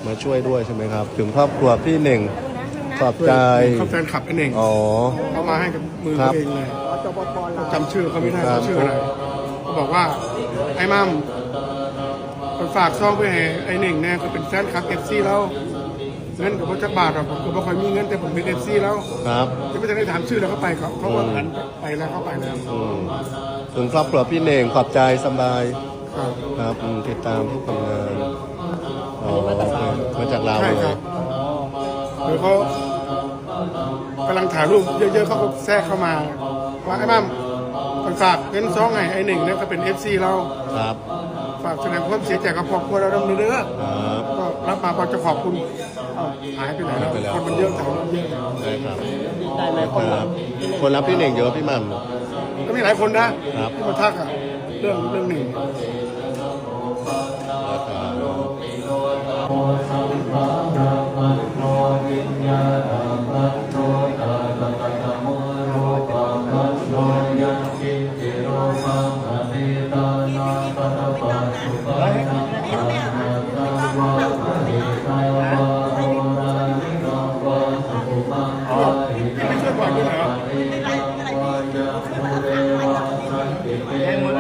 มาช่วยด้วยใช่ไหมครับถึงครอบครัวพี่เน่งขอบใจ เขาแฟนคลับไอ้เน่ง อ๋อ เขามาให้กับมือ ครั เขา บ เองเลย จปปลาว จำชื่อเขาไม่ได้เขาชื่ออะไรเขาบอกว่าไอ้มั่มคนฝากซองไปให้ไอ้เน่งเนี่ยเขาเป็นแฟนคลับFCแล้วเงินกับพ่อจักบาทอะผมก็ไม่ค่อยมีเงินแต่ผมเป็น FCแล้ว ครับ จะไม่ได้ถามชื่อแล้วเขาไปเขาว่าหันไปแล้วเขาไปแล้ว ถึงครอบครัวพี่เน่งขอบใจสบาย ครับ ครับติดตามทุกผลงานอ๋อมาจากลาว ใช่ เล ครั ย บหรือเขากำลังถ่ายรูปเยอะๆเขาก็แทรกเข้ามาว่าไอ้มั่มคนฝากเงินซองไอ้เน่งเนี่ยเขาเป็น FC เรา ครับ ฝากแสดงความเสียใจกับครอบครัวเราดำเนินเรื่อง ครับ ก็รับมาพอจะขอบคุณหายไปไหนแล้วคนมันเยอะแต่คนเยอะ ใช่ครับ ได้ไหม ค คนรั รับคนรับพี่เน่งเยอะพี่หม่ ก็มีหลายคนนะครับ ที่มาทักอะเรื่องหนึ่ง ไม่ช่วยก่อนด้วยเหรอ แรงมือ